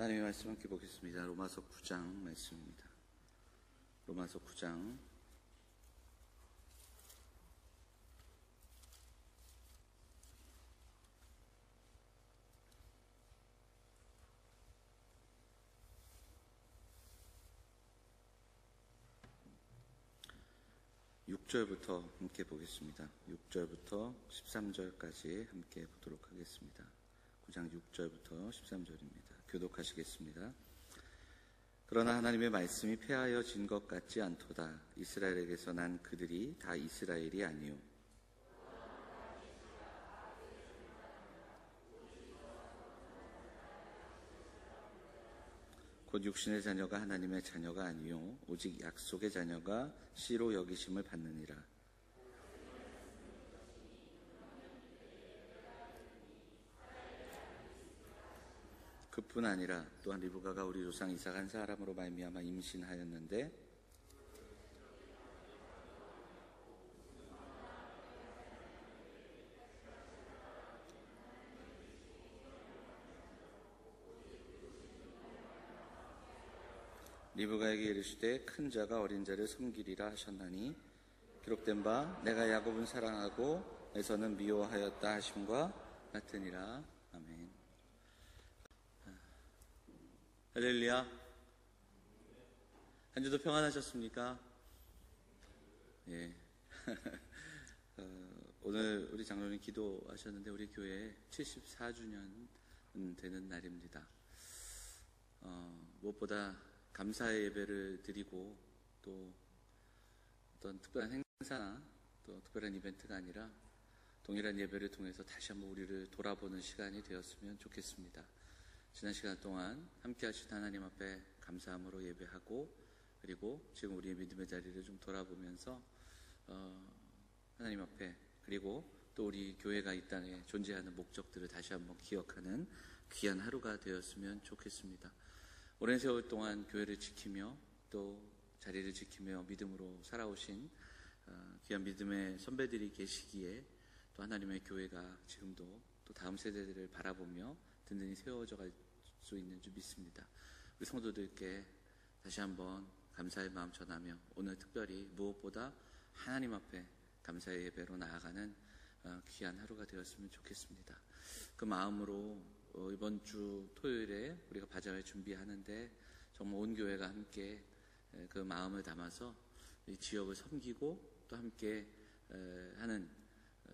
하나님의 말씀 함께 보겠습니다. 로마서 9장 말씀입니다. 로마서 9장 6절부터 함께 보겠습니다. 6절부터 13절까지 함께 보도록 하겠습니다. 9장 6절부터 13절입니다. 교독하시겠습니다. 그러나 하나님의 말씀이 폐하여진 것 같지 않도다. 이스라엘에게서 난 그들이 다 이스라엘이 아니요 곧 육신의 자녀가 하나님의 자녀가 아니요 오직 약속의 자녀가 씨로 여기심을 받느니라. 그뿐 아니라 또한 리브가가 우리 조상 이삭 한 사람으로 말미암아 임신하였는데 리브가에게 이르시되 큰 자가 어린 자를 섬기리라 하셨나니 기록된 바 내가 야곱은 사랑하고 에서는 미워하였다 하심과 같으니라. 아멘. 할렐루야. 한 주도 평안하셨습니까? 예. 오늘 우리 장로님 기도하셨는데 우리 교회 74주년 되는 날입니다. 무엇보다 감사의 예배를 드리고 또 어떤 특별한 행사나 또 특별한 이벤트가 아니라 동일한 예배를 통해서 다시 한번 우리를 돌아보는 시간이 되었으면 좋겠습니다. 지난 시간 동안 함께 하신 하나님 앞에 감사함으로 예배하고 그리고 지금 우리의 믿음의 자리를 좀 돌아보면서 하나님 앞에 그리고 또 우리 교회가 이 땅에 존재하는 목적들을 다시 한번 기억하는 귀한 하루가 되었으면 좋겠습니다. 오랜 세월 동안 교회를 지키며 또 자리를 지키며 믿음으로 살아오신 귀한 믿음의 선배들이 계시기에 또 하나님의 교회가 지금도 또 다음 세대들을 바라보며 든든히 세워져 갈 수 있는 줄 믿습니다. 우리 성도들께 다시 한번 감사의 마음 전하며 오늘 특별히 무엇보다 하나님 앞에 감사의 예배로 나아가는 귀한 하루가 되었으면 좋겠습니다. 그 마음으로 이번 주 토요일에 우리가 바자회 준비하는데 정말 온 교회가 함께 그 마음을 담아서 이 지역을 섬기고 또 함께 하는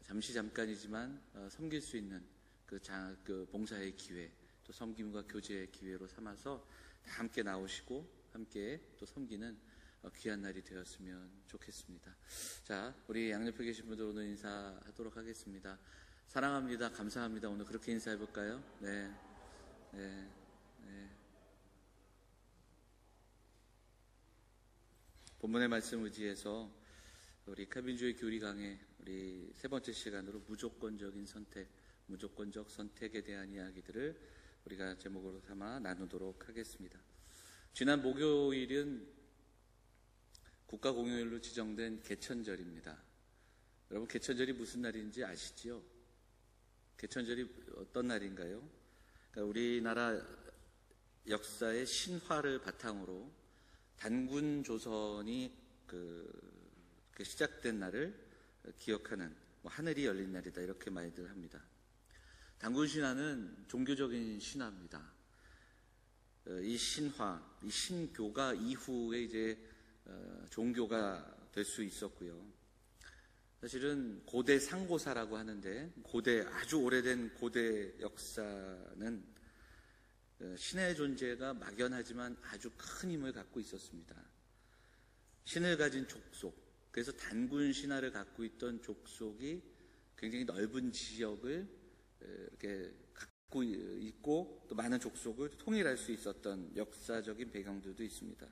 잠깐이지만 섬길 수 있는 그 봉사의 기회 또 섬김과 교제의 기회로 삼아서 다 함께 나오시고 함께 또 섬기는 귀한 날이 되었으면 좋겠습니다. 자, 우리 양옆에 계신 분들 오늘 인사하도록 하겠습니다. 사랑합니다. 감사합니다. 오늘 그렇게 인사해 볼까요? 네. 본문의 말씀 의지해서 우리 칼빈주의 교리 강의 우리 세 번째 시간으로 무조건적 선택에 대한 이야기들을 우리가 제목으로 삼아 나누도록 하겠습니다. 지난 목요일은 국가공휴일로 지정된 개천절입니다. 여러분 개천절이 무슨 날인지 아시지요? 개천절이 어떤 날인가요? 그러니까 우리나라 역사의 신화를 바탕으로 단군 조선이 시작된 날을 기억하는 하늘이 열린 날이다 이렇게 말들 합니다. 단군 신화는 종교적인 신화입니다. 이 신화, 이 신교가 이후에 이제 종교가 될 수 있었고요. 사실은 고대 상고사라고 하는데 아주 오래된 고대 역사는 신의 존재가 막연하지만 아주 큰 힘을 갖고 있었습니다. 신을 가진 족속, 그래서 단군 신화를 갖고 있던 족속이 굉장히 넓은 지역을 이렇게 갖고 있고 또 많은 족속을 통일할 수 있었던 역사적인 배경들도 있습니다.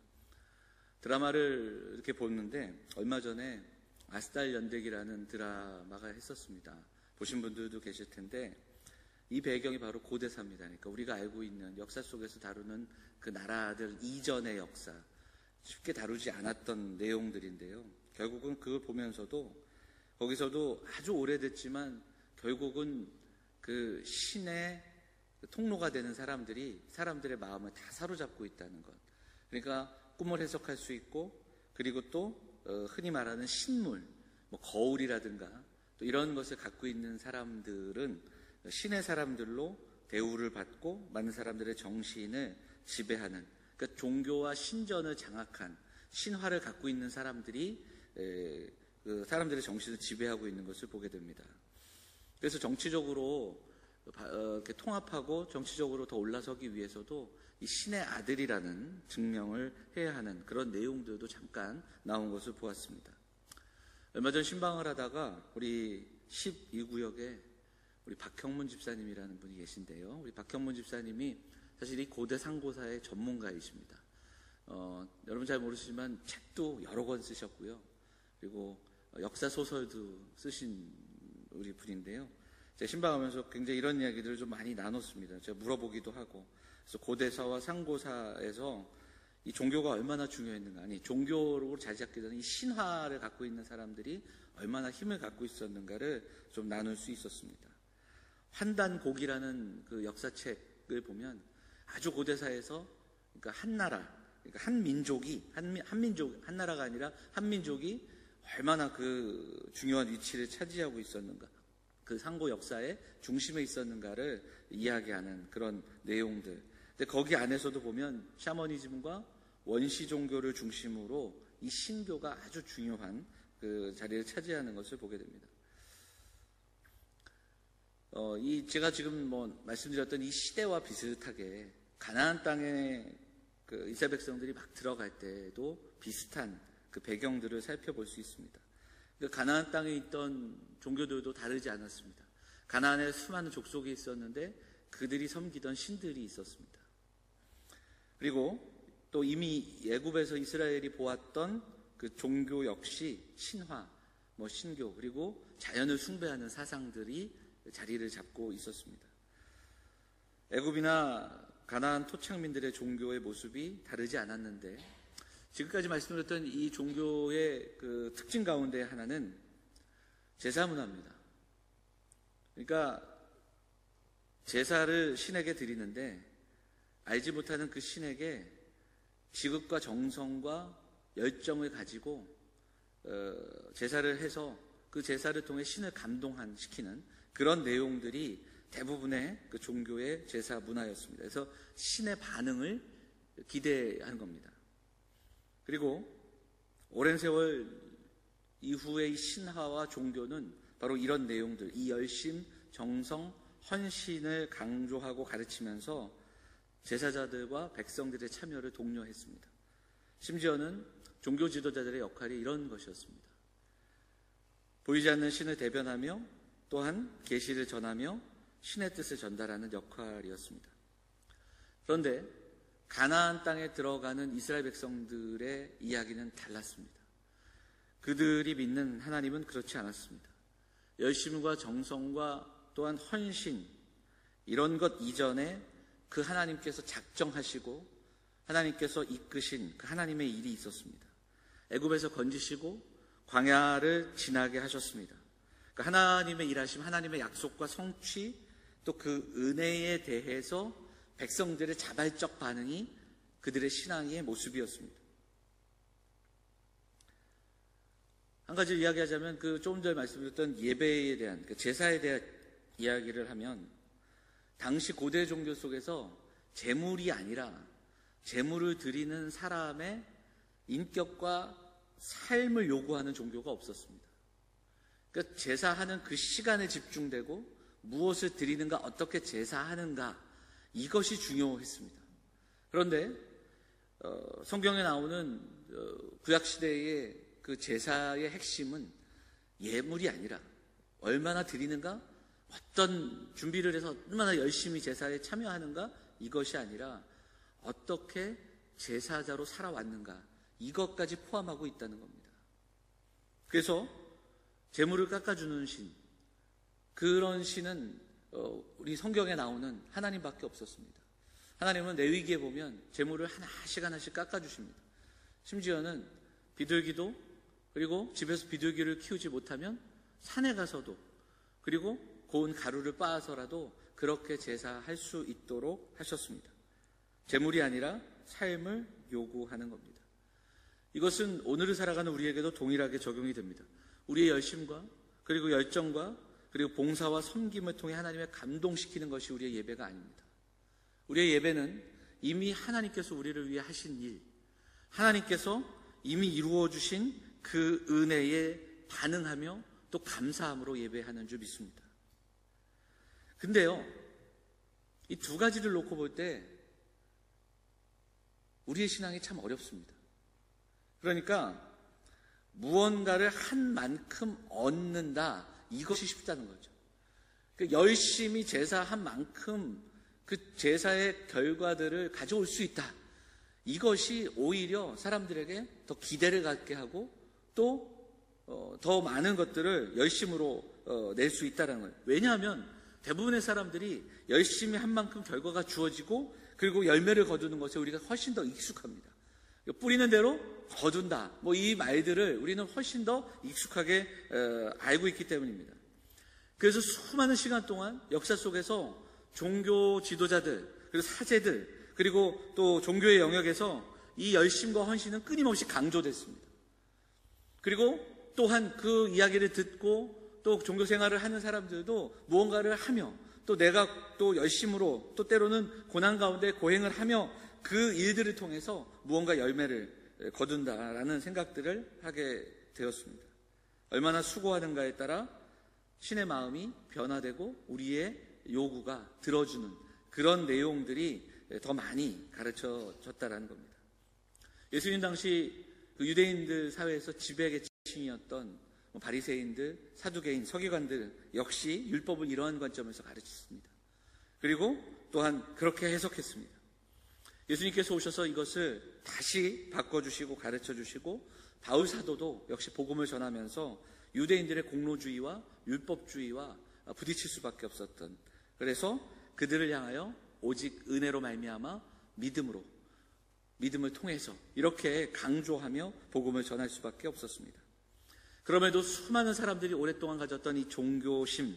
드라마를 이렇게 보는데 얼마 전에 아스달 연대기라는 드라마가 했었습니다. 보신 분들도 계실 텐데 이 배경이 바로 고대사입니다. 그러니까 우리가 알고 있는 역사 속에서 다루는 그 나라들 이전의 역사, 쉽게 다루지 않았던 내용들인데요. 결국은 그걸 보면서도 거기서도 아주 오래됐지만 결국은 그 신의 통로가 되는 사람들이 사람들의 마음을 다 사로잡고 있다는 것. 그러니까 꿈을 해석할 수 있고, 그리고 또 흔히 말하는 신물, 뭐 거울이라든가 또 이런 것을 갖고 있는 사람들은 신의 사람들로 대우를 받고 많은 사람들의 정신을 지배하는, 그러니까 종교와 신전을 장악한 신화를 갖고 있는 사람들이 그 사람들의 정신을 지배하고 있는 것을 보게 됩니다. 그래서 정치적으로 이렇게 통합하고 정치적으로 더 올라서기 위해서도 이 신의 아들이라는 증명을 해야 하는 그런 내용들도 잠깐 나온 것을 보았습니다. 얼마 전 신방을 하다가 우리 12구역에 우리 박형문 집사님이라는 분이 계신데요. 우리 박형문 집사님이 사실 이 고대 상고사의 전문가이십니다. 여러분 잘 모르시지만 책도 여러 권 쓰셨고요. 그리고 역사 소설도 쓰신 우리 분인데요. 제가 신방하면서 굉장히 이런 이야기들을 좀 많이 나눴습니다. 제가 물어보기도 하고. 그래서 고대사와 상고사에서 이 종교가 얼마나 중요했는가, 아니 종교로 자리 잡기 전에 이 신화를 갖고 있는 사람들이 얼마나 힘을 갖고 있었는가를 좀 나눌 수 있었습니다. 환단곡이라는 그 역사책을 보면 아주 고대사에서, 그러니까 한 나라, 그러니까 한 민족이 한 나라가 아니라 한 민족이 얼마나 그 중요한 위치를 차지하고 있었는가, 그 상고 역사의 중심에 있었는가를 이야기하는 그런 내용들. 근데 거기 안에서도 보면 샤머니즘과 원시 종교를 중심으로 이 신교가 아주 중요한 그 자리를 차지하는 것을 보게 됩니다. 제가 지금 말씀드렸던 이 시대와 비슷하게 가나안 땅에 그 이스라엘 백성들이 막 들어갈 때도 비슷한 그 배경들을 살펴볼 수 있습니다. 그 가나안 땅에 있던 종교들도 다르지 않았습니다. 가나안에 수많은 족속이 있었는데 그들이 섬기던 신들이 있었습니다. 그리고 또 이미 애굽에서 이스라엘이 보았던 그 종교 역시 신화, 신교, 그리고 자연을 숭배하는 사상들이 자리를 잡고 있었습니다. 애굽이나 가나안 토착민들의 종교의 모습이 다르지 않았는데, 지금까지 말씀드렸던 이 종교의 그 특징 가운데 하나는 제사 문화입니다. 그러니까 제사를 신에게 드리는데 알지 못하는 그 신에게 지극과 정성과 열정을 가지고 제사를 해서 그 제사를 통해 신을 감동시키는 그런 내용들이 대부분의 그 종교의 제사 문화였습니다. 그래서 신의 반응을 기대하는 겁니다. 그리고 오랜 세월 이후의 신화와 종교는 바로 이런 내용들, 이 열심, 정성, 헌신을 강조하고 가르치면서 제사자들과 백성들의 참여를 독려했습니다. 심지어는 종교 지도자들의 역할이 이런 것이었습니다. 보이지 않는 신을 대변하며 또한 계시를 전하며 신의 뜻을 전달하는 역할이었습니다. 그런데 가나안 땅에 들어가는 이스라엘 백성들의 이야기는 달랐습니다. 그들이 믿는 하나님은 그렇지 않았습니다. 열심과 정성과 또한 헌신, 이런 것 이전에 그 하나님께서 작정하시고 하나님께서 이끄신 그 하나님의 일이 있었습니다. 애굽에서 건지시고 광야를 지나게 하셨습니다. 그러니까 하나님의 일하심, 하나님의 약속과 성취, 또 그 은혜에 대해서 백성들의 자발적 반응이 그들의 신앙의 모습이었습니다. 한 가지 이야기하자면 그 조금 전에 말씀드렸던 예배에 대한, 그 제사에 대한 이야기를 하면, 당시 고대 종교 속에서 제물이 아니라 제물을 드리는 사람의 인격과 삶을 요구하는 종교가 없었습니다. 그러니까 제사하는 그 시간에 집중되고 무엇을 드리는가, 어떻게 제사하는가, 이것이 중요했습니다. 그런데 성경에 나오는 구약시대의 그 제사의 핵심은 예물이 아니라 얼마나 드리는가, 어떤 준비를 해서 얼마나 열심히 제사에 참여하는가, 이것이 아니라 어떻게 제사자로 살아왔는가, 이것까지 포함하고 있다는 겁니다. 그래서 제물을 깎아주는 신, 그런 신은 우리 성경에 나오는 하나님밖에 없었습니다. 하나님은 레위기에 보면 제물을 하나씩 깎아주십니다. 심지어는 비둘기도, 그리고 집에서 비둘기를 키우지 못하면 산에 가서도, 그리고 고운 가루를 빻아서라도 그렇게 제사할 수 있도록 하셨습니다. 재물이 아니라 삶을 요구하는 겁니다. 이것은 오늘을 살아가는 우리에게도 동일하게 적용이 됩니다. 우리의 열심과 그리고 열정과 그리고 봉사와 섬김을 통해 하나님의 감동시키는 것이 우리의 예배가 아닙니다. 우리의 예배는 이미 하나님께서 우리를 위해 하신 일, 하나님께서 이미 이루어 주신 그 은혜에 반응하며 또 감사함으로 예배하는 줄 믿습니다. 근데요, 이 두 가지를 놓고 볼 때 우리의 신앙이 참 어렵습니다. 그러니까 무언가를 한 만큼 얻는다, 이것이 쉽다는 거죠. 열심히 제사한 만큼 그 제사의 결과들을 가져올 수 있다, 이것이 오히려 사람들에게 더 기대를 갖게 하고 또 더 많은 것들을 열심으로 낼 수 있다는 거예요. 왜냐하면 대부분의 사람들이 열심히 한 만큼 결과가 주어지고 그리고 열매를 거두는 것에 우리가 훨씬 더 익숙합니다. 뿌리는 대로 거둔다, 이 말들을 우리는 훨씬 더 익숙하게 알고 있기 때문입니다. 그래서 수많은 시간 동안 역사 속에서 종교 지도자들, 그리고 사제들, 그리고 또 종교의 영역에서 이 열심과 헌신은 끊임없이 강조됐습니다. 그리고 또한 그 이야기를 듣고 또 종교 생활을 하는 사람들도 무언가를 하며 또 내가 또 열심으로 또 때로는 고난 가운데 고행을 하며 그 일들을 통해서 무언가 열매를 거둔다라는 생각들을 하게 되었습니다. 얼마나 수고하는가에 따라 신의 마음이 변화되고 우리의 요구가 들어주는 그런 내용들이 더 많이 가르쳐졌다라는 겁니다. 예수님 당시 그 유대인들 사회에서 지배계층이었던 바리새인들, 사두개인, 서기관들 역시 율법을 이러한 관점에서 가르쳤습니다. 그리고 또한 그렇게 해석했습니다. 예수님께서 오셔서 이것을 다시 바꿔주시고 가르쳐주시고 바울 사도도 역시 복음을 전하면서 유대인들의 공로주의와 율법주의와 부딪힐 수밖에 없었던, 그래서 그들을 향하여 오직 은혜로 말미암아 믿음을 통해서 이렇게 강조하며 복음을 전할 수밖에 없었습니다. 그럼에도 수많은 사람들이 오랫동안 가졌던 이 종교심,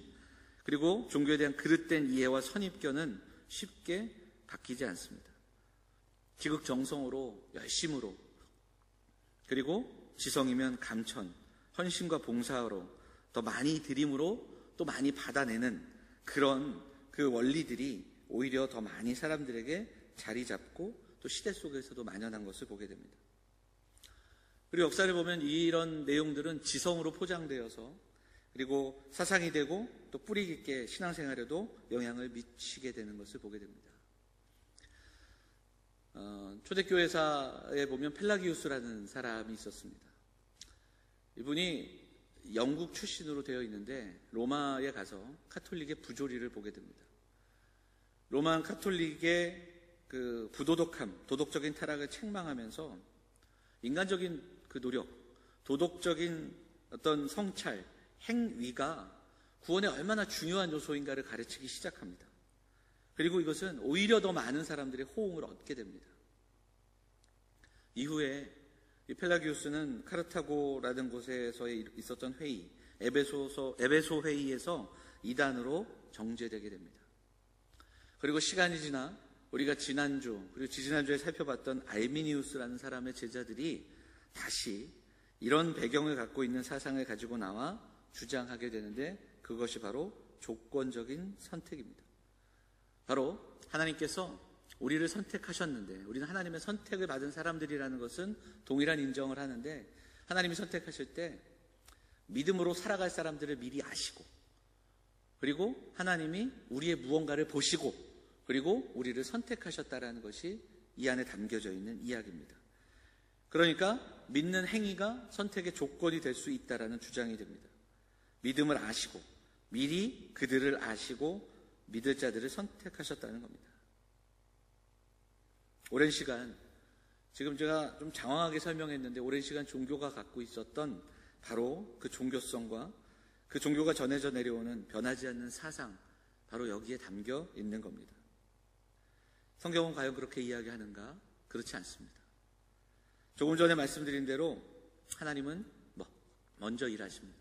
그리고 종교에 대한 그릇된 이해와 선입견은 쉽게 바뀌지 않습니다. 지극정성으로, 열심으로, 그리고 지성이면 감천, 헌신과 봉사로 더 많이 드림으로 또 많이 받아내는 그런 그 원리들이 오히려 더 많이 사람들에게 자리 잡고 또 시대 속에서도 만연한 것을 보게 됩니다. 그리고 역사를 보면 이런 내용들은 지성으로 포장되어서 그리고 사상이 되고 또 뿌리 깊게 신앙생활에도 영향을 미치게 되는 것을 보게 됩니다. 초대교회사에 보면 펠라기우스라는 사람이 있었습니다. 이분이 영국 출신으로 되어 있는데 로마에 가서 카톨릭의 부조리를 보게 됩니다. 로마 카톨릭의 그 부도덕함, 도덕적인 타락을 책망하면서 인간적인 그 노력, 도덕적인 어떤 성찰, 행위가 구원에 얼마나 중요한 요소인가를 가르치기 시작합니다. 그리고 이것은 오히려 더 많은 사람들의 호응을 얻게 됩니다. 이후에 이 펠라기우스는 카르타고라는 곳에서 있었던 회의, 에베소 회의에서 이단으로 정죄되게 됩니다. 그리고 시간이 지나 우리가 지난주 그리고 지지난주에 살펴봤던 알미니우스라는 사람의 제자들이 다시 이런 배경을 갖고 있는 사상을 가지고 나와 주장하게 되는데, 그것이 바로 조건적인 선택입니다. 바로 하나님께서 우리를 선택하셨는데, 우리는 하나님의 선택을 받은 사람들이라는 것은 동일한 인정을 하는데, 하나님이 선택하실 때 믿음으로 살아갈 사람들을 미리 아시고, 그리고 하나님이 우리의 무언가를 보시고 그리고 우리를 선택하셨다라는 것이 이 안에 담겨져 있는 이야기입니다. 그러니까 믿는 행위가 선택의 조건이 될 수 있다라는 주장이 됩니다. 믿음을 아시고 미리 그들을 아시고 믿을 자들을 선택하셨다는 겁니다. 오랜 시간, 지금 제가 좀 장황하게 설명했는데 오랜 시간 종교가 갖고 있었던 바로 그 종교성과 그 종교가 전해져 내려오는 변하지 않는 사상, 바로 여기에 담겨 있는 겁니다. 성경은 과연 그렇게 이야기하는가? 그렇지 않습니다. 조금 전에 말씀드린 대로 하나님은 먼저 일하십니다.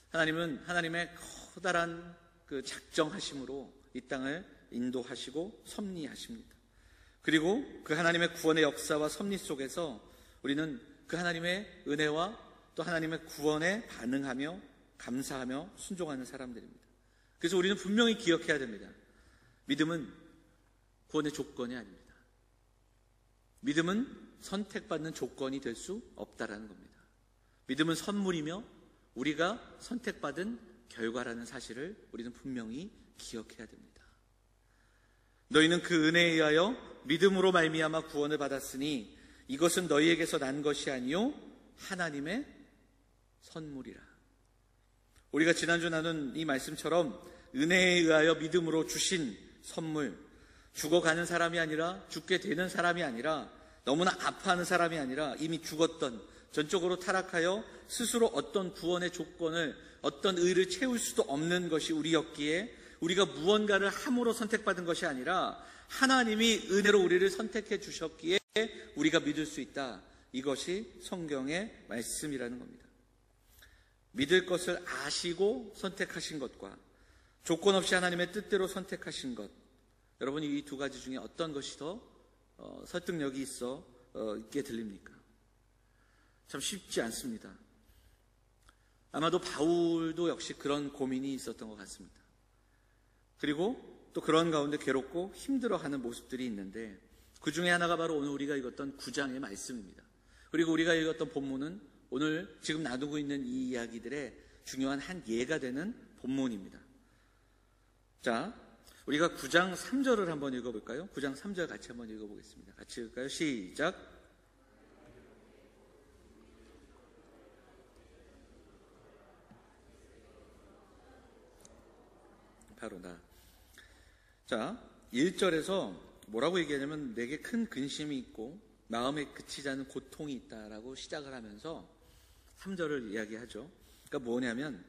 하나님은 하나님의 커다란 그 작정하심으로 이 땅을 인도하시고 섭리하십니다. 그리고 그 하나님의 구원의 역사와 섭리 속에서 우리는 그 하나님의 은혜와 또 하나님의 구원에 반응하며 감사하며 순종하는 사람들입니다. 그래서 우리는 분명히 기억해야 됩니다. 믿음은 구원의 조건이 아닙니다. 믿음은 선택받는 조건이 될 수 없다라는 겁니다. 믿음은 선물이며 우리가 선택받은 결과라는 사실을 우리는 분명히 기억해야 됩니다. 너희는 그 은혜에 의하여 믿음으로 말미암아 구원을 받았으니 이것은 너희에게서 난 것이 아니요 하나님의 선물이라. 우리가 지난주 나눈 이 말씀처럼 은혜에 의하여 믿음으로 주신 선물, 죽어가는 사람이 아니라 죽게 되는 사람이 아니라 너무나 아파하는 사람이 아니라 이미 죽었던, 전적으로 타락하여 스스로 어떤 구원의 조건을, 어떤 의를 채울 수도 없는 것이 우리였기에 우리가 무언가를 함으로 선택받은 것이 아니라 하나님이 은혜로 우리를 선택해 주셨기에 우리가 믿을 수 있다. 이것이 성경의 말씀이라는 겁니다. 믿을 것을 아시고 선택하신 것과 조건 없이 하나님의 뜻대로 선택하신 것, 여러분이 이 두 가지 중에 어떤 것이 더 설득력이 있게 들립니까? 참 쉽지 않습니다. 아마도 바울도 역시 그런 고민이 있었던 것 같습니다. 그리고 또 그런 가운데 괴롭고 힘들어하는 모습들이 있는데 그 중에 하나가 바로 오늘 우리가 읽었던 9장의 말씀입니다. 그리고 우리가 읽었던 본문은 오늘 지금 나누고 있는 이 이야기들의 중요한 한 예가 되는 본문입니다. 자, 우리가 9장 3절을 한번 읽어볼까요? 9장 3절 같이 한번 읽어보겠습니다. 같이 읽을까요? 시작. 바로 나. 자, 1절에서 뭐라고 얘기하냐면 내게 큰 근심이 있고 마음에 그치지 않는 고통이 있다라고 시작을 하면서 3절을 이야기하죠. 그러니까 뭐냐면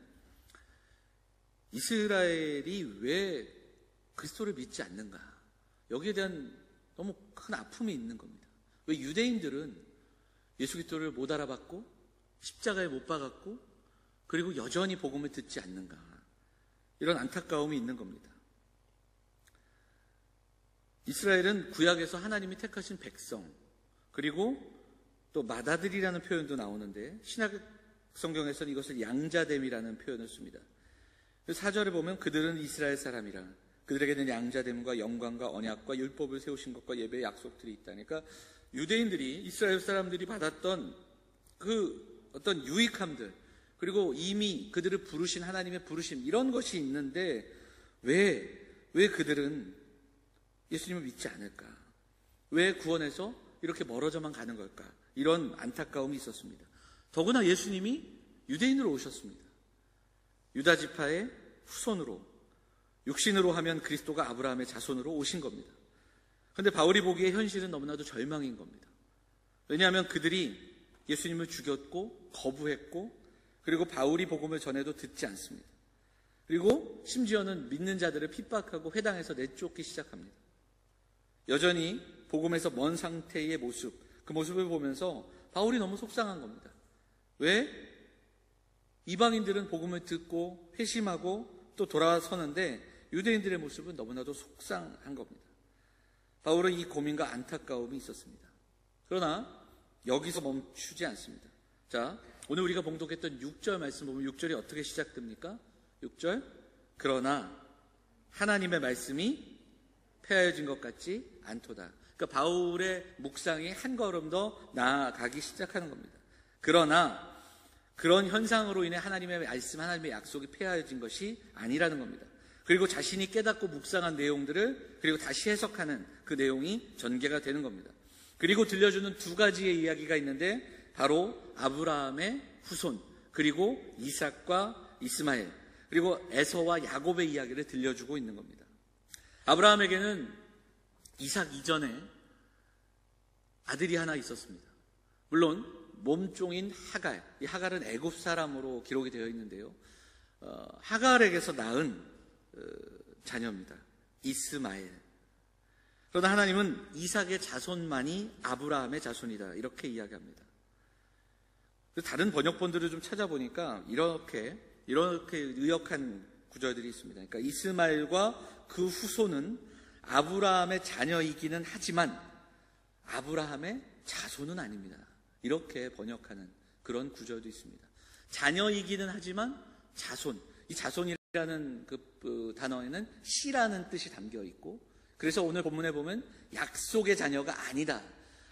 이스라엘이 왜 그리스도를 믿지 않는가, 여기에 대한 너무 큰 아픔이 있는 겁니다. 왜 유대인들은 예수 그리스도를 못 알아봤고 십자가에 못 박았고 그리고 여전히 복음을 듣지 않는가, 이런 안타까움이 있는 겁니다. 이스라엘은 구약에서 하나님이 택하신 백성, 그리고 또 맏아들이라는 표현도 나오는데 신약 성경에서는 이것을 양자됨이라는 표현을 씁니다. 4절에 보면 그들은 이스라엘 사람이라 그들에게는 양자됨과 영광과 언약과 율법을 세우신 것과 예배의 약속들이 있다. 그러니까 유대인들이, 이스라엘 사람들이 받았던 그 어떤 유익함들, 그리고 이미 그들을 부르신 하나님의 부르심, 이런 것이 있는데 왜 그들은 예수님을 믿지 않을까? 왜 구원에서 이렇게 멀어져만 가는 걸까? 이런 안타까움이 있었습니다. 더구나 예수님이 유대인으로 오셨습니다. 유다 지파의 후손으로, 육신으로 하면 그리스도가 아브라함의 자손으로 오신 겁니다. 그런데 바울이 보기에 현실은 너무나도 절망인 겁니다. 왜냐하면 그들이 예수님을 죽였고 거부했고 그리고 바울이 복음을 전해도 듣지 않습니다. 그리고 심지어는 믿는 자들을 핍박하고 회당에서 내쫓기 시작합니다. 여전히 복음에서 먼 상태의 모습, 그 모습을 보면서 바울이 너무 속상한 겁니다. 왜? 이방인들은 복음을 듣고 회심하고 또 돌아서는데 유대인들의 모습은 너무나도 속상한 겁니다. 바울은 이 고민과 안타까움이 있었습니다. 그러나 여기서 멈추지 않습니다. 자, 오늘 우리가 봉독했던 6절 말씀 보면 6절이 어떻게 시작됩니까? 6절, 그러나 하나님의 말씀이 폐하여진 것 같지 않도다. 그러니까 바울의 묵상이 한 걸음 더 나아가기 시작하는 겁니다. 그러나 그런 현상으로 인해 하나님의 말씀, 하나님의 약속이 폐하여진 것이 아니라는 겁니다. 그리고 자신이 깨닫고 묵상한 내용들을 그리고 다시 해석하는 그 내용이 전개가 되는 겁니다. 그리고 들려주는 두 가지의 이야기가 있는데 바로 아브라함의 후손, 그리고 이삭과 이스마엘, 그리고 에서와 야곱의 이야기를 들려주고 있는 겁니다. 아브라함에게는 이삭 이전에 아들이 하나 있었습니다. 물론 몸종인 하갈, 이 하갈은 애굽 사람으로 기록이 되어 있는데요, 하갈에게서 낳은 자녀입니다. 이스마엘. 그러나 하나님은 이삭의 자손만이 아브라함의 자손이다, 이렇게 이야기합니다. 다른 번역본들을 좀 찾아보니까 이렇게 의역한 구절들이 있습니다. 그러니까 이스마엘과 그 후손은 아브라함의 자녀이기는 하지만 아브라함의 자손은 아닙니다. 이렇게 번역하는 그런 구절도 있습니다. 자녀이기는 하지만 자손, 이 자손이라는 그 단어에는 씨라는 뜻이 담겨 있고, 그래서 오늘 본문에 보면 약속의 자녀가 아니다,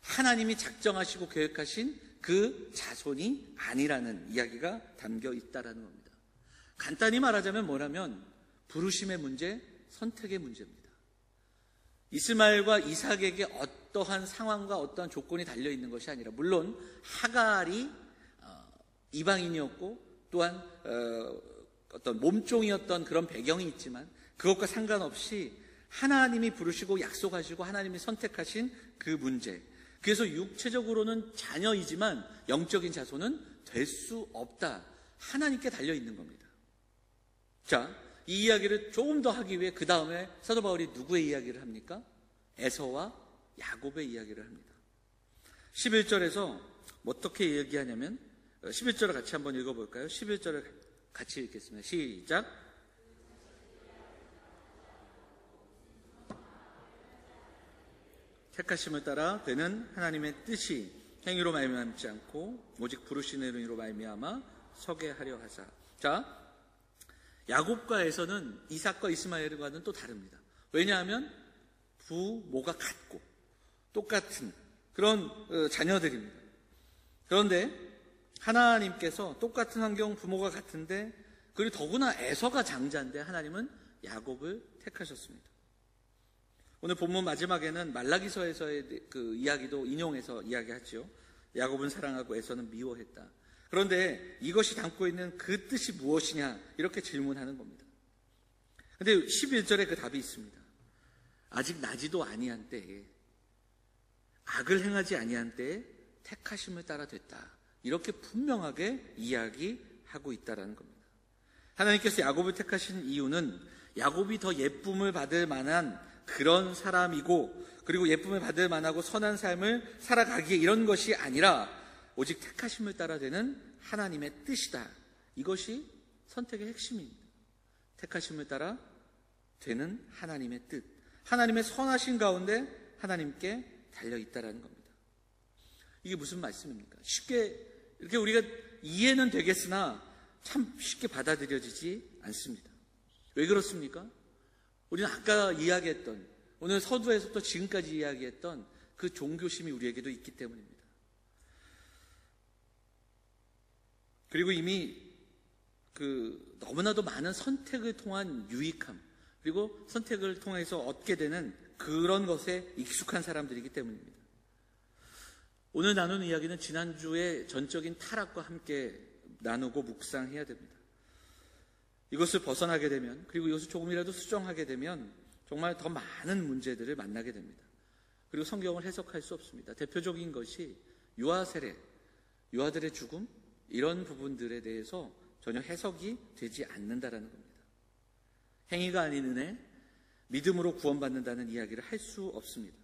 하나님이 작정하시고 계획하신 그 자손이 아니라는 이야기가 담겨 있다라는 겁니다. 간단히 말하자면 뭐라면 부르심의 문제, 선택의 문제입니다. 이스마엘과 이삭에게 어떠한 상황과 어떠한 조건이 달려있는 것이 아니라, 물론 하갈이 이방인이었고 또한 어떤 몸종이었던 그런 배경이 있지만 그것과 상관없이 하나님이 부르시고 약속하시고 하나님이 선택하신 그 문제, 그래서 육체적으로는 자녀이지만 영적인 자손은 될 수 없다, 하나님께 달려있는 겁니다. 자, 이 이야기를 조금 더 하기 위해 그 다음에 사도 바울이 누구의 이야기를 합니까? 에서와 야곱의 이야기를 합니다. 11절에서 어떻게 얘기하냐면, 11절을 같이 한번 읽어볼까요? 11절을 같이 읽겠습니다. 시작. 택하심을 따라 되는 하나님의 뜻이 행위로 말미암지 않고 오직 부르시는 의로 말미암아 서게 하려 하사. 자, 야곱과 에서는 이삭과 이스마엘과는 또 다릅니다. 왜냐하면 부모가 같고 똑같은 그런 자녀들입니다. 그런데 하나님께서 똑같은 환경, 부모가 같은데, 그리고 더구나 에서가 장자인데 하나님은 야곱을 택하셨습니다. 오늘 본문 마지막에는 말라기서에서의 그 이야기도 인용해서 이야기하죠. 야곱은 사랑하고 에서는 미워했다. 그런데 이것이 담고 있는 그 뜻이 무엇이냐, 이렇게 질문하는 겁니다. 그런데 11절에 그 답이 있습니다. 아직 나지도 아니한 때에, 악을 행하지 아니한 때에 택하심을 따라 됐다, 이렇게 분명하게 이야기하고 있다는 겁니다. 하나님께서 야곱을 택하신 이유는 야곱이 더 예쁨을 받을 만한 그런 사람이고, 그리고 예쁨을 받을 만하고 선한 삶을 살아가기에 이런 것이 아니라 오직 택하심을 따라 되는 하나님의 뜻이다. 이것이 선택의 핵심입니다. 택하심을 따라 되는 하나님의 뜻, 하나님의 선하신 가운데 하나님께 달려있다라는 겁니다. 이게 무슨 말씀입니까? 쉽게 이렇게 우리가 이해는 되겠으나 참 쉽게 받아들여지지 않습니다. 왜 그렇습니까? 우리는 아까 이야기했던, 오늘 서두에서부터 지금까지 이야기했던 그 종교심이 우리에게도 있기 때문입니다. 그리고 이미 그 너무나도 많은 선택을 통한 유익함, 그리고 선택을 통해서 얻게 되는 그런 것에 익숙한 사람들이기 때문입니다. 오늘 나누는 이야기는 지난주의 전적인 타락과 함께 나누고 묵상해야 됩니다. 이것을 벗어나게 되면, 그리고 이것을 조금이라도 수정하게 되면 정말 더 많은 문제들을 만나게 됩니다. 그리고 성경을 해석할 수 없습니다. 대표적인 것이 유아 세례, 유아들의 죽음, 이런 부분들에 대해서 전혀 해석이 되지 않는다라는 겁니다. 행위가 아닌 은혜, 믿음으로 구원받는다는 이야기를 할 수 없습니다.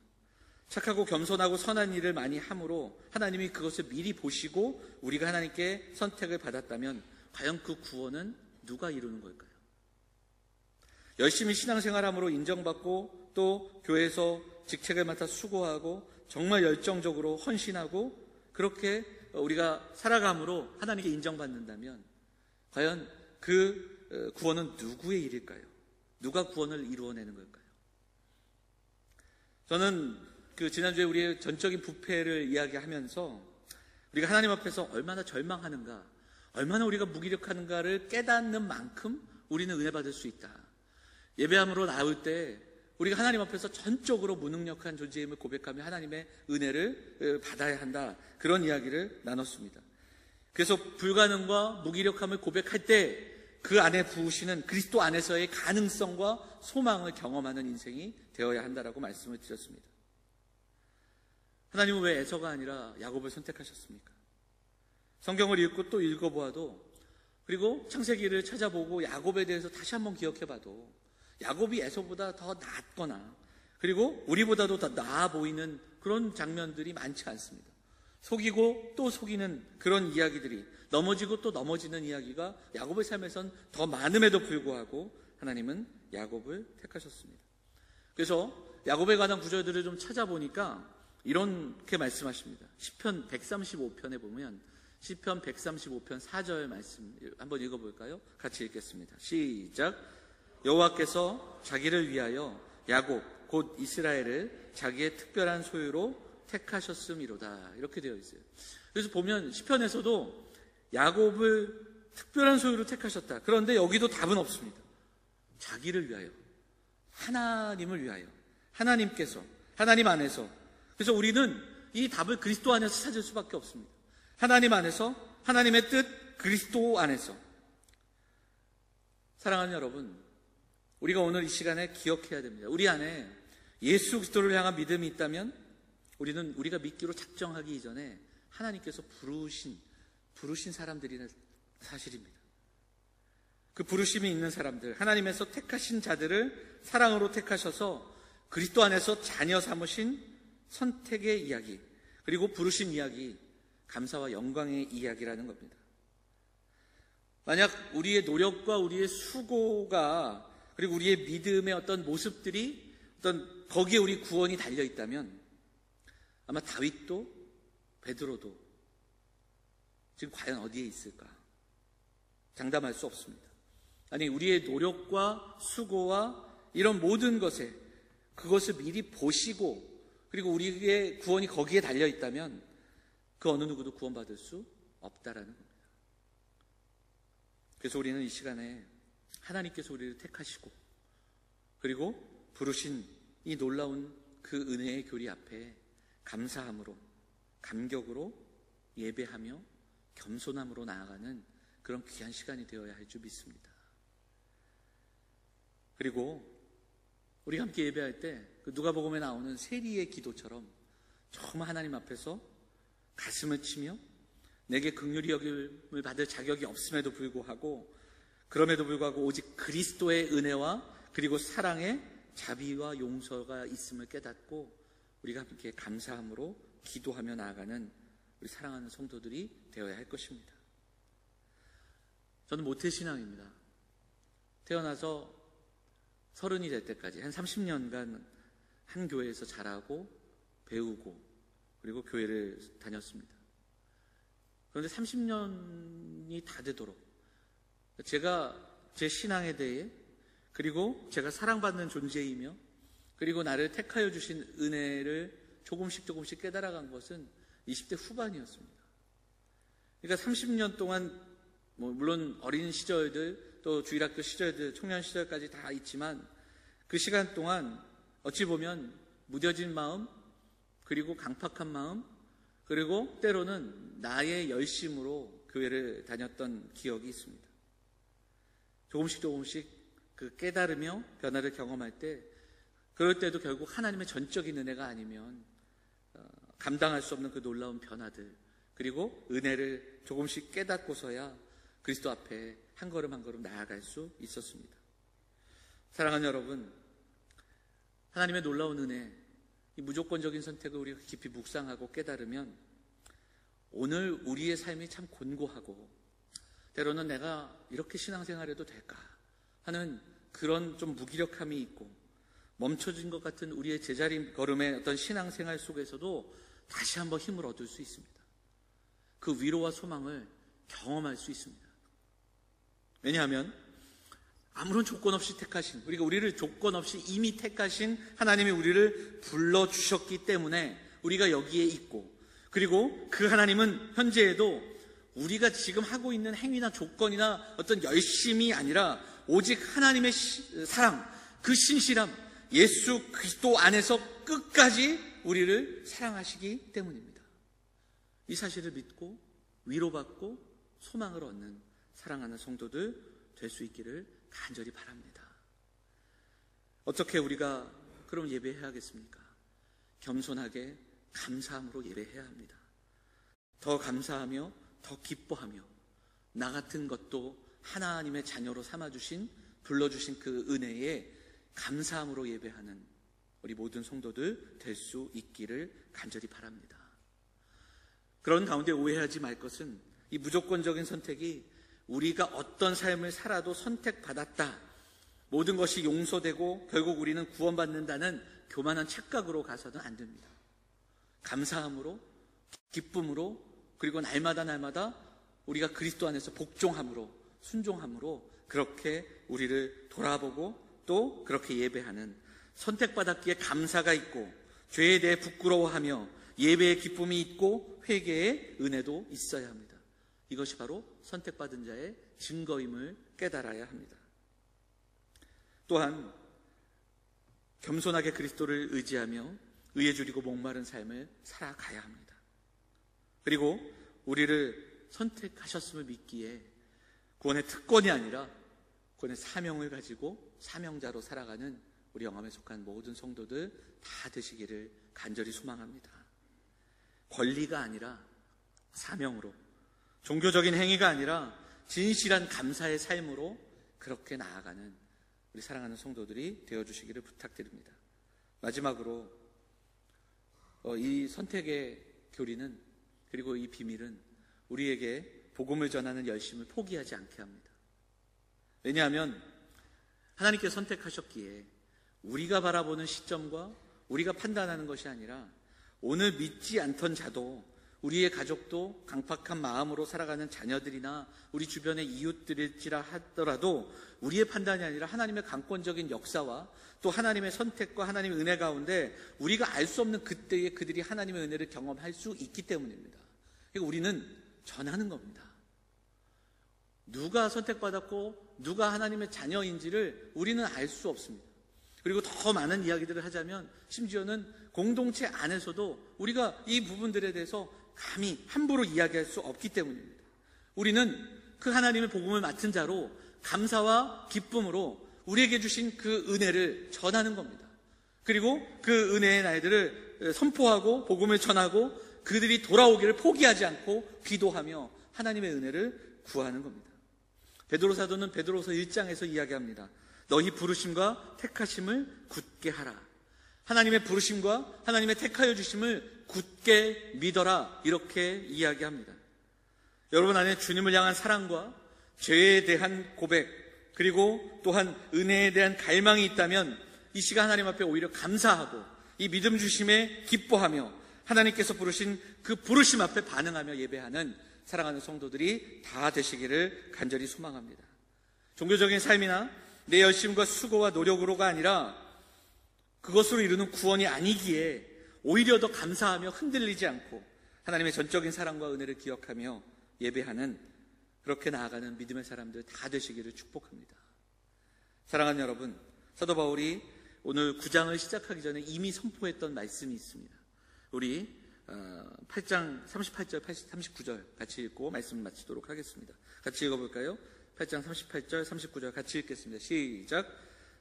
착하고 겸손하고 선한 일을 많이 함으로 하나님이 그것을 미리 보시고 우리가 하나님께 선택을 받았다면 과연 그 구원은 누가 이루는 걸까요? 열심히 신앙생활함으로 인정받고 또 교회에서 직책을 맡아 수고하고 정말 열정적으로 헌신하고 그렇게 우리가 살아감으로 하나님께 인정받는다면 과연 그 구원은 누구의 일일까요? 누가 구원을 이루어내는 걸까요? 저는 그 지난주에 우리의 전적인 부패를 이야기하면서 우리가 하나님 앞에서 얼마나 절망하는가, 얼마나 우리가 무기력하는가를 깨닫는 만큼 우리는 은혜 받을 수 있다. 예배함으로 나올 때 우리가 하나님 앞에서 전적으로 무능력한 존재임을 고백하며 하나님의 은혜를 받아야 한다. 그런 이야기를 나눴습니다. 그래서 불가능과 무기력함을 고백할 때 그 안에 부으시는 그리스도 안에서의 가능성과 소망을 경험하는 인생이 되어야 한다라고 말씀을 드렸습니다. 하나님은 왜 에서가 아니라 야곱을 선택하셨습니까? 성경을 읽고 또 읽어보아도, 그리고 창세기를 찾아보고 야곱에 대해서 다시 한번 기억해봐도 야곱이 에서보다 더 낫거나 그리고 우리보다도 더 나아 보이는 그런 장면들이 많지 않습니다. 속이고 또 속이는 그런 이야기들이, 넘어지고 또 넘어지는 이야기가 야곱의 삶에선 더 많음에도 불구하고 하나님은 야곱을 택하셨습니다. 그래서 야곱에 관한 구절들을 좀 찾아보니까 이렇게 말씀하십니다. 시편 135편에 보면 시편 135편 4절 말씀 한번 읽어볼까요? 같이 읽겠습니다. 시작. 여호와께서 자기를 위하여 야곱 곧 이스라엘을 자기의 특별한 소유로 택하셨음이로다. 이렇게 되어 있어요. 그래서 보면 시편에서도 야곱을 특별한 소유로 택하셨다. 그런데 여기도 답은 없습니다. 자기를 위하여, 하나님을 위하여, 하나님께서, 하나님 안에서. 그래서 우리는 이 답을 그리스도 안에서 찾을 수밖에 없습니다. 하나님 안에서, 하나님의 뜻, 그리스도 안에서. 사랑하는 여러분, 우리가 오늘 이 시간에 기억해야 됩니다. 우리 안에 예수 그리스도를 향한 믿음이 있다면 우리가 믿기로 작정하기 이전에 하나님께서 부르신 사람들이라는 사실입니다. 그 부르심이 있는 사람들, 하나님에서 택하신 자들을 사랑으로 택하셔서 그리스도 안에서 자녀 삼으신 선택의 이야기, 그리고 부르신 이야기, 감사와 영광의 이야기라는 겁니다. 만약 우리의 노력과 우리의 수고가, 그리고 우리의 믿음의 어떤 모습들이 거기에 우리 구원이 달려 있다면 아마 다윗도 베드로도 지금 과연 어디에 있을까? 장담할 수 없습니다. 아니, 우리의 노력과 수고와 이런 모든 것에 그것을 미리 보시고, 그리고 우리의 구원이 거기에 달려 있다면 그 어느 누구도 구원받을 수 없다라는 겁니다. 그래서 우리는 이 시간에 하나님께서 우리를 택하시고 그리고 부르신 이 놀라운 그 은혜의 교리 앞에 감사함으로, 감격으로 예배하며 겸손함으로 나아가는 그런 귀한 시간이 되어야 할 줄 믿습니다. 그리고 우리가 함께 예배할 때 그 누가복음에 나오는 세리의 기도처럼 정말 하나님 앞에서 가슴을 치며 내게 긍휼히 여김을 받을 자격이 없음에도 불구하고, 그럼에도 불구하고 오직 그리스도의 은혜와 그리고 사랑의 자비와 용서가 있음을 깨닫고 우리가 함께 감사함으로 기도하며 나아가는 우리 사랑하는 성도들이 되어야 할 것입니다. 저는 모태신앙입니다. 태어나서 30이 될 때까지 한 30년간 한 교회에서 자라고 배우고 그리고 교회를 다녔습니다. 그런데 30년이 다 되도록 제가 제 신앙에 대해, 그리고 제가 사랑받는 존재이며 그리고 나를 택하여 주신 은혜를 조금씩 깨달아간 것은 20대 후반이었습니다. 그러니까 30년 동안 물론 어린 시절들, 또 주일학교 시절들, 청년 시절까지 다 있지만 그 시간 동안 어찌 보면 무뎌진 마음, 그리고 강팍한 마음, 그리고 때로는 나의 열심으로 교회를 다녔던 기억이 있습니다. 조금씩 그 깨달으며 변화를 경험할 때, 그럴 때도 결국 하나님의 전적인 은혜가 아니면 감당할 수 없는 그 놀라운 변화들, 그리고 은혜를 조금씩 깨닫고서야 그리스도 앞에 한 걸음 한 걸음 나아갈 수 있었습니다. 사랑하는 여러분, 하나님의 놀라운 은혜, 이 무조건적인 선택을 우리가 깊이 묵상하고 깨달으면 오늘 우리의 삶이 참 곤고하고, 때로는 내가 이렇게 신앙생활해도 될까 하는 그런 좀 무기력함이 있고 멈춰진 것 같은 우리의 제자리 걸음의 어떤 신앙생활 속에서도 다시 한번 힘을 얻을 수 있습니다. 그 위로와 소망을 경험할 수 있습니다. 왜냐하면 아무런 조건 없이 택하신, 우리를 조건 없이 이미 택하신 하나님이 우리를 불러주셨기 때문에 우리가 여기에 있고, 그리고 그 하나님은 현재에도 우리가 지금 하고 있는 행위나 조건이나 어떤 열심이 아니라 오직 하나님의 사랑, 그 신실함, 예수 그리스도 안에서 끝까지 우리를 사랑하시기 때문입니다. 이 사실을 믿고 위로받고 소망을 얻는 사랑하는 성도들 될 수 있기를 간절히 바랍니다. 어떻게 우리가 그럼 예배해야겠습니까? 겸손하게 감사함으로 예배해야 합니다. 더 감사하며 더 기뻐하며 나 같은 것도 하나님의 자녀로 삼아주신, 불러주신 그 은혜에 감사함으로 예배하는 우리 모든 성도들 될 수 있기를 간절히 바랍니다. 그런 가운데 오해하지 말 것은 이 무조건적인 선택이 우리가 어떤 삶을 살아도 선택받았다, 모든 것이 용서되고 결국 우리는 구원받는다는 교만한 착각으로 가서는 안 됩니다. 감사함으로, 기쁨으로, 그리고 날마다 우리가 그리스도 안에서 복종함으로, 순종함으로 그렇게 우리를 돌아보고 또 그렇게 예배하는, 선택받았기에 감사가 있고 죄에 대해 부끄러워하며 예배의 기쁨이 있고 회개의 은혜도 있어야 합니다. 이것이 바로 선택받은 자의 증거임을 깨달아야 합니다. 또한 겸손하게 그리스도를 의지하며 의에 줄이고 목마른 삶을 살아가야 합니다. 그리고 우리를 선택하셨음을 믿기에 구원의 특권이 아니라 구원의 사명을 가지고 사명자로 살아가는 우리 영암에 속한 모든 성도들 다 되시기를 간절히 소망합니다. 권리가 아니라 사명으로, 종교적인 행위가 아니라 진실한 감사의 삶으로 그렇게 나아가는 우리 사랑하는 성도들이 되어주시기를 부탁드립니다. 마지막으로 이 선택의 교리는, 그리고 이 비밀은 우리에게 복음을 전하는 열심을 포기하지 않게 합니다. 왜냐하면 하나님께서 선택하셨기에 우리가 바라보는 시점과 우리가 판단하는 것이 아니라 오늘 믿지 않던 자도, 우리의 가족도, 강팍한 마음으로 살아가는 자녀들이나 우리 주변의 이웃들일지라 하더라도 우리의 판단이 아니라 하나님의 강권적인 역사와 또 하나님의 선택과 하나님의 은혜 가운데 우리가 알 수 없는 그때에 그들이 하나님의 은혜를 경험할 수 있기 때문입니다. 그러니까 우리는 전하는 겁니다. 누가 선택받았고 누가 하나님의 자녀인지를 우리는 알 수 없습니다. 그리고 더 많은 이야기들을 하자면 심지어는 공동체 안에서도 우리가 이 부분들에 대해서 감히 함부로 이야기할 수 없기 때문입니다. 우리는 그 하나님의 복음을 맡은 자로 감사와 기쁨으로 우리에게 주신 그 은혜를 전하는 겁니다. 그리고 그 은혜의 날들을 선포하고 복음을 전하고 그들이 돌아오기를 포기하지 않고 기도하며 하나님의 은혜를 구하는 겁니다. 베드로 사도는 베드로서 1장에서 이야기합니다. 너희 부르심과 택하심을 굳게 하라. 하나님의 부르심과 하나님의 택하여 주심을 굳게 믿어라, 이렇게 이야기합니다. 여러분 안에 주님을 향한 사랑과 죄에 대한 고백, 그리고 또한 은혜에 대한 갈망이 있다면 이 시간 하나님 앞에 오히려 감사하고 이 믿음 주심에 기뻐하며 하나님께서 부르신 그 부르심 앞에 반응하며 예배하는 사랑하는 성도들이 다 되시기를 간절히 소망합니다. 종교적인 삶이나 내 열심과 수고와 노력으로가 아니라 그것으로 이루는 구원이 아니기에 오히려 더 감사하며 흔들리지 않고 하나님의 전적인 사랑과 은혜를 기억하며 예배하는, 그렇게 나아가는 믿음의 사람들 다 되시기를 축복합니다. 사랑하는 여러분, 사도 바울이 오늘 9장을 시작하기 전에 이미 선포했던 말씀이 있습니다. 우리 8장 38절, 39절 같이 읽고 말씀을 마치도록 하겠습니다. 같이 읽어볼까요? 8장 38절, 39절 같이 읽겠습니다. 시작.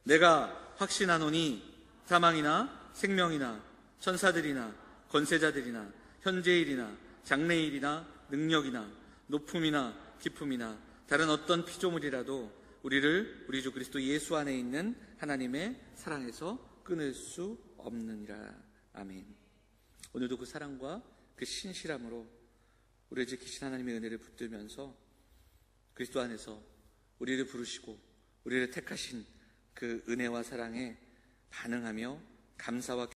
내가 확신하노니 사망이나 생명이나 천사들이나 권세자들이나 현재일이나 장래일이나 능력이나 높음이나 깊음이나 다른 어떤 피조물이라도 우리를 우리 주 그리스도 예수 안에 있는 하나님의 사랑에서 끊을 수 없느니라. 아멘. 오늘도 그 사랑과 그 신실함으로 우리를 지키신 하나님의 은혜를 붙들면서 그리스도 안에서 우리를 부르시고 우리를 택하신 그 은혜와 사랑에 반응하며 감사와